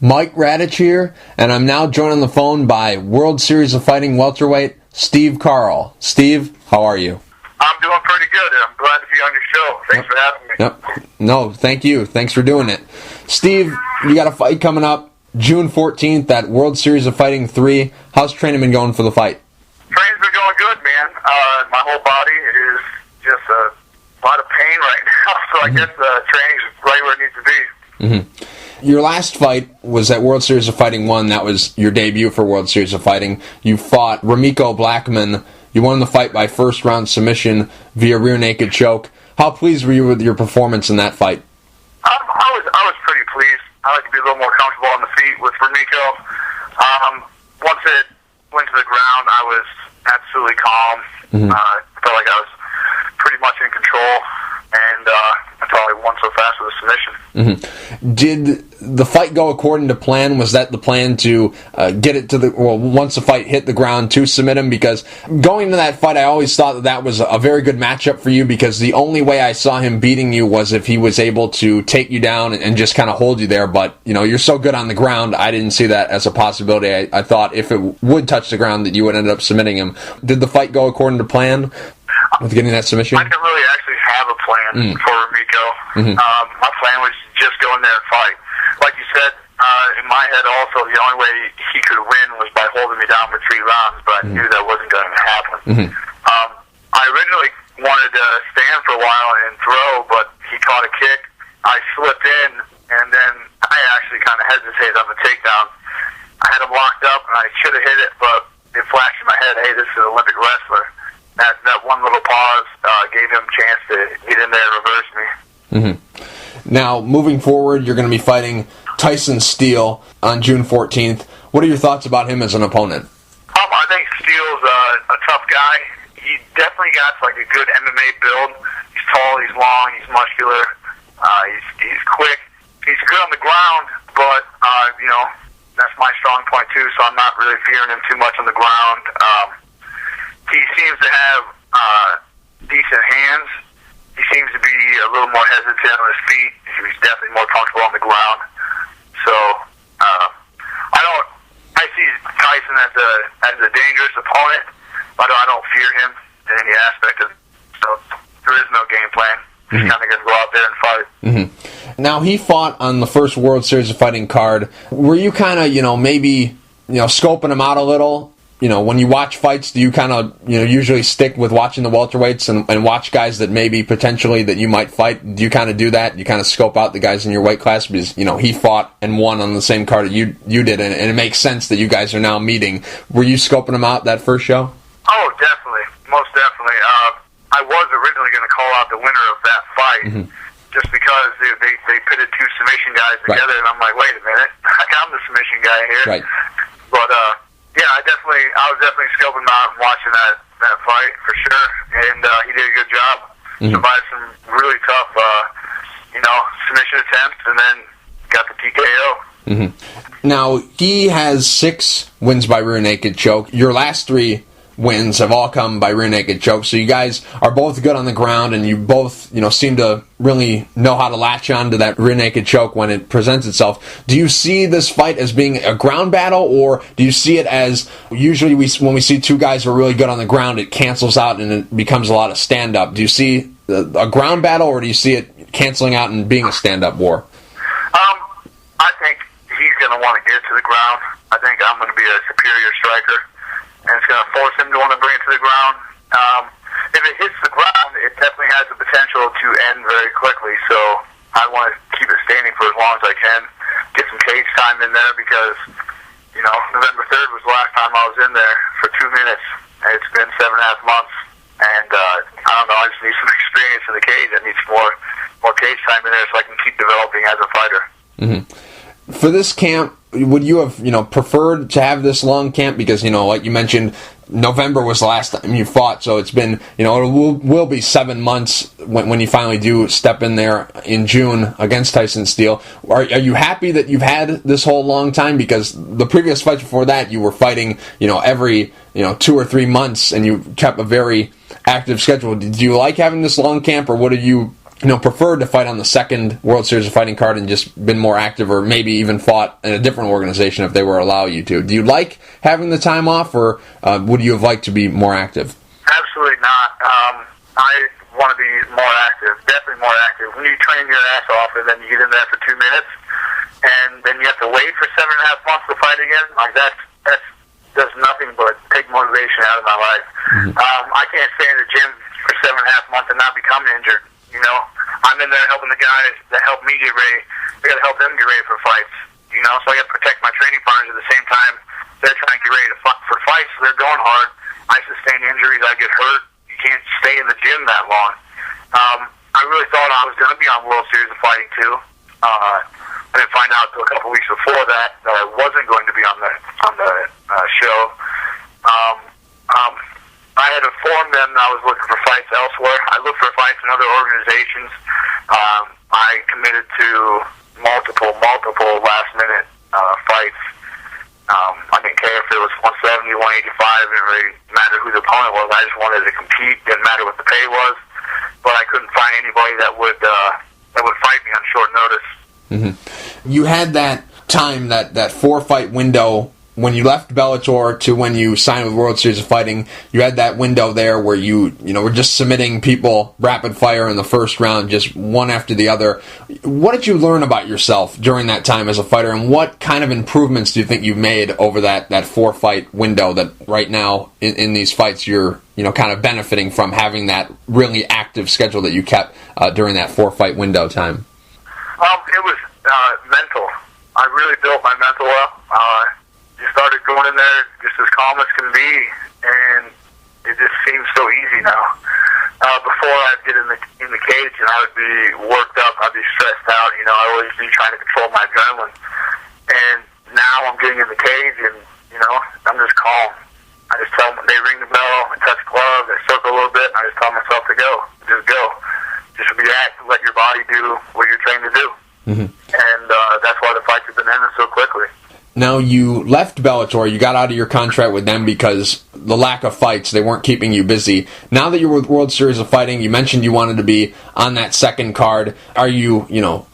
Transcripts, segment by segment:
Mike Radich here, and I'm now joined on the phone by World Series of Fighting welterweight Steve Carl. Steve, how are you? I'm doing pretty good. I'm glad to be on your show. Thanks for having me. Yep. No, thank you. Thanks for doing it. Steve, you got a fight coming up June 14th at World Series of Fighting 3. How's training been going for the fight? Training's been going good, man. My whole body is just a lot of pain right now, so I guess training's right where it needs to be. Mm-hmm. Your last fight was at World Series of Fighting 1. That was your debut for World Series of Fighting. You fought Ramiko Blackman. You won the fight by first-round submission via rear naked choke. How pleased were you with your performance in that fight? I was pretty pleased. I like to be a little more comfortable on the feet with Ramiko. Once it went to the ground, I was absolutely calm. Mm-hmm. I felt like I was pretty much in control, and I probably won so fast with a submission. Mm-hmm. Did the fight go according to plan? Was that the plan to get it to once the fight hit the ground, to submit him? Because going into that fight, I always thought that was a very good matchup for you, because the only way I saw him beating you was if he was able to take you down and just kind of hold you there. But, you know, you're so good on the ground, I didn't see that as a possibility. I thought if it would touch the ground that you would end up submitting him. Did the fight go according to plan with getting that submission? I didn't really actually have a plan for Ramiko. Mm-hmm. My plan was just go in there and fight. Like you said, in my head also, the only way he could win was by holding me down for 3 rounds, but I knew that wasn't going to happen. Mm-hmm. I originally wanted to stand for a while and throw, but he caught a kick. I slipped in, and then I actually kind of hesitated on the takedown. I had him locked up, and I should have hit it, but it flashed in my head, hey, this is an Olympic wrestler. That one little pause gave him a chance to get in there and reverse me. Mm-hmm. Now, moving forward, you're going to be fighting Tyson Steele on June 14th. What are your thoughts about him as an opponent? I think Steele's a tough guy. He definitely got like a good MMA build. He's tall, he's long, he's muscular, he's quick. He's good on the ground, but that's my strong point too. So I'm not really fearing him too much on the ground. He seems to have decent hands. He seems to be a little more hesitant on his feet. He's definitely more comfortable on the ground. So I see Tyson as a dangerous opponent, but I don't fear him in any aspect of it. So there is no game plan. He's kind of going to go out there and fight. Mm-hmm. Now, he fought on the first World Series of Fighting card. Were you kind of, maybe scoping him out a little? When you watch fights, do you kind of, usually stick with watching the welterweights and watch guys that maybe potentially that you might fight? Do you kind of do that? You kind of scope out the guys in your weight class because, he fought and won on the same card that you did, and it makes sense that you guys are now meeting. Were you scoping them out that first show? Oh, definitely. Most definitely. I was originally going to call out the winner of that fight just because they pitted 2 submission guys together, and I'm like, wait a minute, I'm the submission guy here. Right. But, yeah, I was definitely scoping him out and watching that fight for sure, and he did a good job. Survived some really tough, submission attempts, and then got the TKO. Now, he has 6 wins by rear naked choke. Your last 3 wins have all come by rear naked choke, so you guys are both good on the ground, and you both, seem to really know how to latch on to that rear naked choke when it presents itself. Do you see this fight as being a ground battle, or do you see it as, usually when we see 2 guys who are really good on the ground, it cancels out and it becomes a lot of stand-up? Do you see a ground battle, or do you see it canceling out and being a stand-up war? I think he's going to want to get to the ground. I think I'm going to be a superior striker, and it's going to force him to want to bring it to the ground. If it hits the ground, it definitely has the potential to end very quickly, so I want to keep it standing for as long as I can, get some cage time in there, because, November 3rd was the last time I was in there for 2 minutes, and it's been 7.5 months, and I don't know, I just need some experience in the cage. I need some more cage time in there so I can keep developing as a fighter. For this camp, would you have, preferred to have this long camp? Because, like you mentioned, November was the last time you fought, so it's been, it will be 7 months when you finally do step in there in June against Tyson Steele. Are you happy that you've had this whole long time? Because the previous fights before that, you were fighting, every, 2 or 3 months, and you kept a very active schedule. Did you like having this long camp, or what are you preferred to fight on the second World Series of Fighting card and just been more active, or maybe even fought in a different organization if they were allow you to? Do you like having the time off, or would you have liked to be more active? Absolutely not. I want to be more active, definitely more active. When you train your ass off and then you get in there for 2 minutes, and then you have to wait for 7.5 months to fight again, like that does nothing but take motivation out of my life. I can't stay in the gym for 7.5 months and not become injured. I'm in there helping the guys that help me get ready. I got to help them get ready for fights. So I got to protect my training partners at the same time. They're trying to get ready for fights, so they're going hard. I sustain injuries. I get hurt. You can't stay in the gym that long. I really thought I was going to be on World Series of Fighting too. I didn't find out until a couple weeks before that I wasn't going to be on the show. I had informed them that I was looking for fights elsewhere. I looked for fights in other organizations. I committed to multiple last-minute fights. I didn't care if it was 170, 185. It didn't really matter who the opponent was. I just wanted to compete. Didn't matter what the pay was. But I couldn't find anybody that would fight me on short notice. You had that time, that 4-fight window when you left Bellator to when you signed with World Series of Fighting. You had that window there where you were just submitting people rapid fire in the first round, just one after the other. What did you learn about yourself during that time as a fighter, and what kind of improvements do you think you've made over that 4-fight window that right now in these fights you're kind of benefiting from having that really active schedule that you kept during that 4-fight window time? It was mental. I really built my mental up. You started going in there just as calm as can be, and it just seems so easy now. Before I'd get in the cage and I would be worked up, I'd be stressed out. I'd always be trying to control my adrenaline. And now I'm getting in the cage and I'm just calm. I just tell them, they ring the bell, I touch gloves, I circle a little bit, and I just tell myself to go. Just go. Just react and let your body do what you're trained to do. And that's why the fights have been ending so quickly. Now, you left Bellator, you got out of your contract with them because the lack of fights, they weren't keeping you busy. Now that you're with World Series of Fighting, you mentioned you wanted to be on that second card. Are you,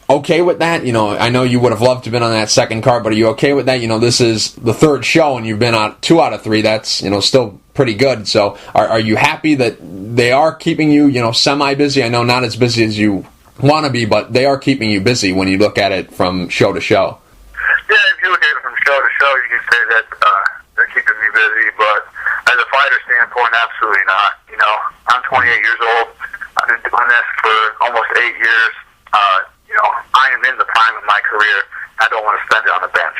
okay with that? I know you would have loved to have been on that second card, but are you okay with that? This is the third show and you've been on 2 out of 3. That's, still pretty good. So are you happy that they are keeping you, semi-busy? I know not as busy as you want to be, but they are keeping you busy when you look at it from show to show. Yeah, if you look at it from show to show, you can say that they're keeping me busy, but as a fighter standpoint, absolutely not. I'm 28 years old. I've been doing this for almost 8 years. I am in the prime of my career. I don't want to spend it on the bench.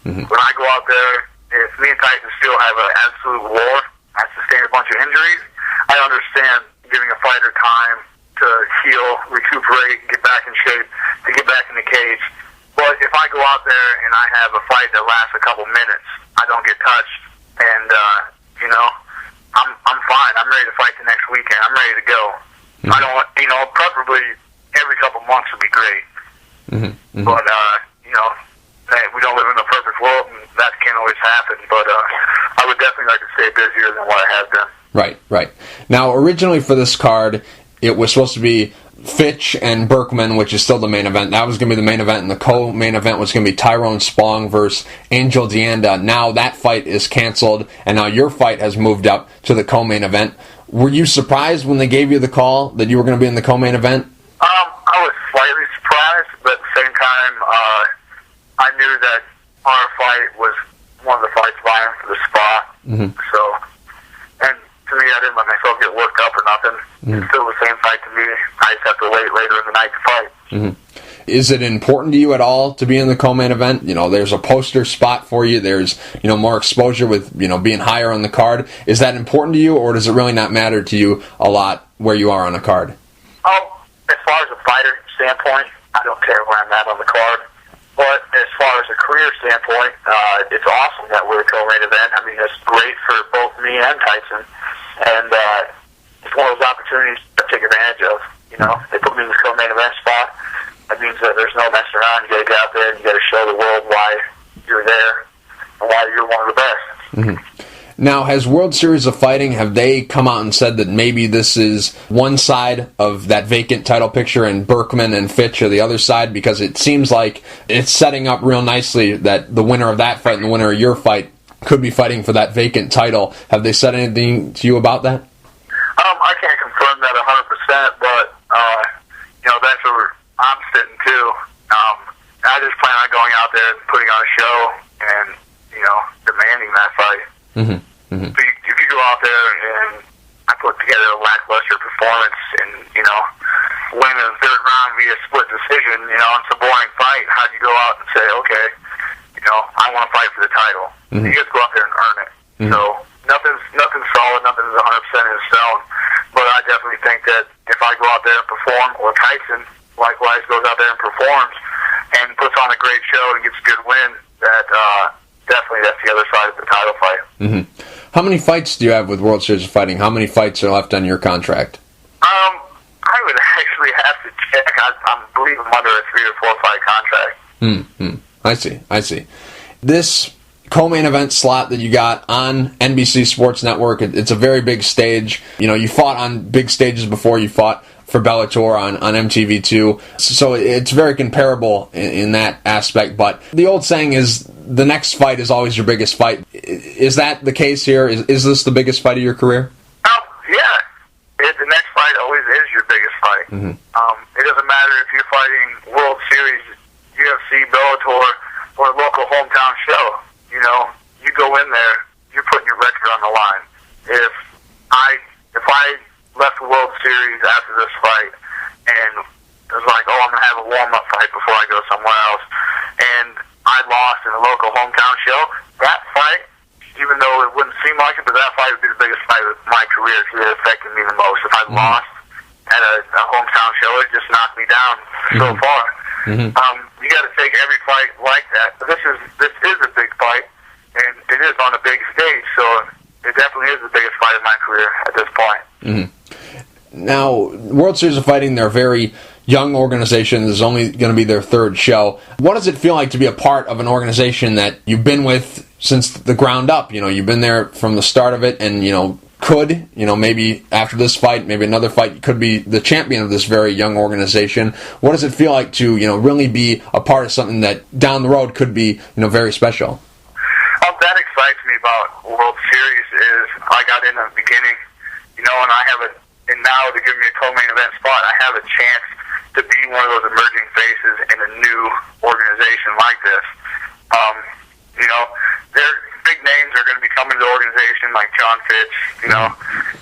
When I go out there, if me and Tyson still have an absolute war, I sustain a bunch of injuries, I understand giving a fighter time to heal, recuperate, get back in shape, to get back in the cage. But if I go out there and I have a fight that lasts a couple minutes, I don't get touched, and I'm fine. I'm ready to fight the next weekend. I'm ready to go. I don't, preferably every couple months would be great. But we don't live in a perfect world, and that can't always happen. But I would definitely like to stay busier than what I have been. Right. Now, originally for this card, it was supposed to be Fitch and Berkman, which is still the main event. That was going to be the main event, and the co-main event was going to be Tyrone Spong versus Angel Dienda. Now that fight is canceled, and now your fight has moved up to the co-main event. Were you surprised when they gave you the call that you were going to be in the co-main event? I was slightly surprised, but at the same time, I knew that our fight was one of the fights vying for the spot. So, and to me, I didn't let myself get worked up or nothing. It's still the same fight to me. I just have to wait later in the night to fight. Is it important to you at all to be in the co-main event? There's a poster spot for you. There's, more exposure with, being higher on the card. Is that important to you, or does it really not matter to you a lot where you are on a card? As far as a fighter standpoint, I don't care where I'm at on the card. But as far as a career standpoint, it's awesome that we're a co-main event. I mean, it's great for both me and Tyson. And it's one of those opportunities to take advantage of. They put me in the co-main event spot. That means that there's no messing around. You got to get out there and you got to show the world why you're there and why you're one of the best. Now, has World Series of Fighting, have they come out and said that maybe this is one side of that vacant title picture and Berkman and Fitch are the other side? Because it seems like it's setting up real nicely that the winner of that fight and the winner of your fight could be fighting for that vacant title. Have they said anything to you about that? I can't confirm that 100%, but, that's where I'm sitting too. I just plan on going out there and putting on a show and, demanding that fight. Mm-hmm. Mm-hmm. If you go out there and I put together a lackluster performance and, win in the third round via split decision, it's a boring fight. How do you go out and say, okay, I want to fight for the title? Mm-hmm. You just go out there and earn it. Mm-hmm. So nothing's solid, nothing's 100% in stone. But I definitely think that if I go out there and perform, or Tyson likewise goes out there and performs and puts on a great show and gets a good win, that definitely that's the other side of the title fight. Mm-hmm. How many fights do you have with World Series of Fighting? How many fights are left on your contract? I would actually have to check. I believe I'm under a 3 or 4 fight contract. Mm-hmm. I see. This co-main event slot that you got on NBC Sports Network, it's a very big stage. You fought on big stages before. You fought for Bellator on MTV2, so it's very comparable in that aspect. But the old saying is, the next fight is always your biggest fight. Is that the case here? Is this the biggest fight of your career? Yeah. The next fight always is your biggest fight. Mm-hmm. It doesn't matter if you're fighting World Series, UFC, Bellator, or a local hometown show. You go in there, you're putting your record on the line. If I left the World Series after this fight and it was like, I'm gonna have a warm-up fight before I go somewhere else, and I lost in a local hometown show, that fight, even though it wouldn't seem like it, but that fight would be the biggest fight of my career because it affected me the most. If I lost at a hometown show, it just knocked me down so far. Mm-hmm. You got to take every fight like that. But this is a big fight, and it is on a big stage, so it definitely is the biggest fight of my career at this point. Mm-hmm. Now, World Series of Fighting, they're a very young organization. This is only going to be their third show. What does it feel like to be a part of an organization that you've been with since the ground up? You've been there from the start of it, and maybe after this fight, maybe another fight, you could be the champion of this very young organization. What does it feel like to really be a part of something that down the road could be very special? That excites me about World Series is I got in at the beginning, and and now to give me a co-main event spot, I have a chance to be one of those emerging faces in a new organization like this. Their big names are going to be coming to the organization, like John Fitch,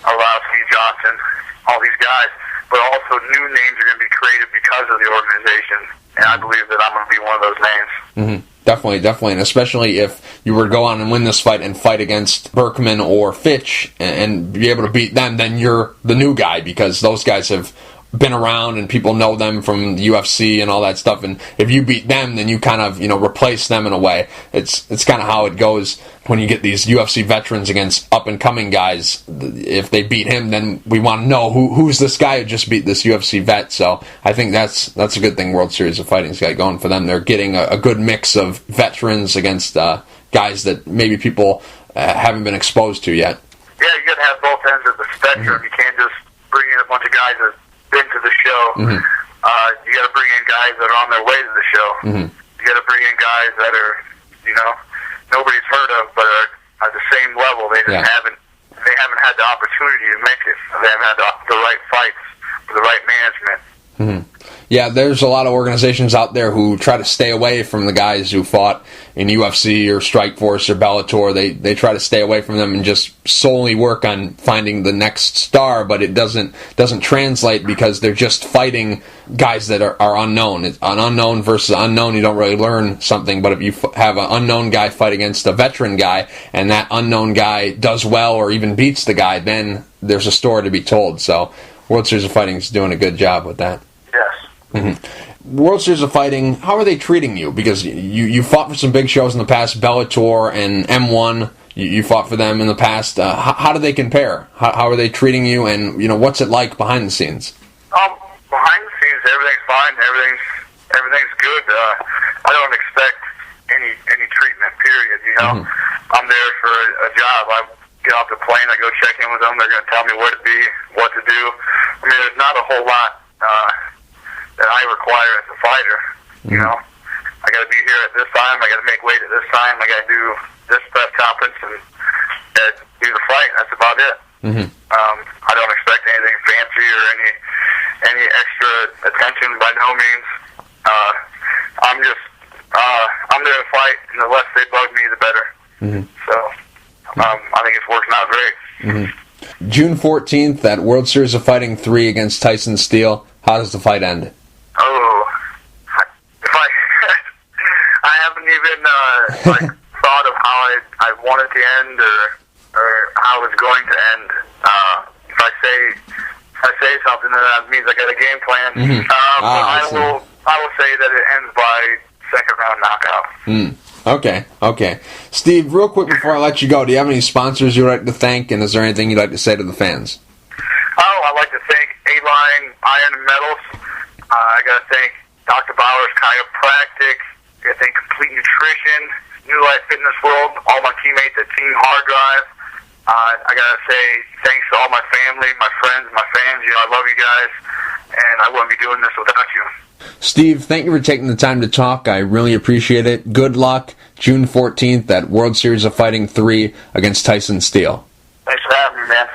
Arlovsky, Johnson, all these guys. But also new names are going to be created because of the organization, and I believe that I'm going to be one of those names. Mm-hmm. Definitely, and especially if you were to go on and win this fight and fight against Berkman or Fitch and be able to beat them, then you're the new guy, because those guys have been around and people know them from the UFC and all that stuff, and if you beat them, then you kind of replace them in a way. It's kind of how it goes when you get these UFC veterans against up and coming guys. If they beat him, then we want to know who's this guy who just beat this UFC vet. So I think that's a good thing World Series of Fighting's got going for them. They're getting a good mix of veterans against guys that maybe people haven't been exposed to yet. Yeah, you got to have both ends of the spectrum. Mm-hmm. You can't just bring in a bunch of guys that been to the show. Mm-hmm. You got to bring in guys that are on their way to the show. Mm-hmm. You got to bring in guys that are, nobody's heard of, but are at the same level. They just haven't had the opportunity to make it. They haven't had the right fights for the right management. Mm-hmm. Yeah, there's a lot of organizations out there who try to stay away from the guys who fought in UFC or Strikeforce or Bellator. They try to stay away from them and just solely work on finding the next star, but it doesn't translate because they're just fighting guys that are unknown. It's an unknown versus unknown. You don't really learn something, but if you have an unknown guy fight against a veteran guy and that unknown guy does well or even beats the guy, then there's a story to be told. So World Series of Fighting is doing a good job with that. Yes. Mm-hmm. World Series of Fighting, how are they treating you? Because you fought for some big shows in the past, Bellator and M1. You fought for them in the past. How do they compare? How are they treating you? And what's it like behind the scenes? Behind the scenes, everything's fine. Everything's good. I don't expect any treatment. Period. Mm-hmm. I'm there for a job. get off the plane, I go check in with them. They're going to tell me where to be, what to do. I mean, there's not a whole lot that I require as a fighter. You know, I got to be here at this time. I got to make weight at this time. I got to do this press conference and do the fight. And that's about it. I don't expect anything fancy or any extra attention by no means. I'm there to fight, and the less they bug me, the better. So I think it's working out great. June 14th at World Series of Fighting 3 against Tyson Steele. How does the fight end? Oh, if I haven't even thought of how I want it to end or how it's going to end. If I say something, then that means I got a game plan. I will say that it ends by second round knockout. Okay. Steve, real quick before I let you go, do you have any sponsors you'd like to thank, and is there anything you'd like to say to the fans? I'd like to thank A-Line Iron and Metals. I got to thank Dr. Bauer's Chiropractic. I got to thank Complete Nutrition, New Life Fitness World, all my teammates at Team Hard Drive. I got to say thanks to all my family, my friends, my fans. I love you guys, and I wouldn't be doing this without you. Steve, thank you for taking the time to talk. I really appreciate it. Good luck June 14th at World Series of Fighting 3 against Tyson Steele. Thanks for having me, man.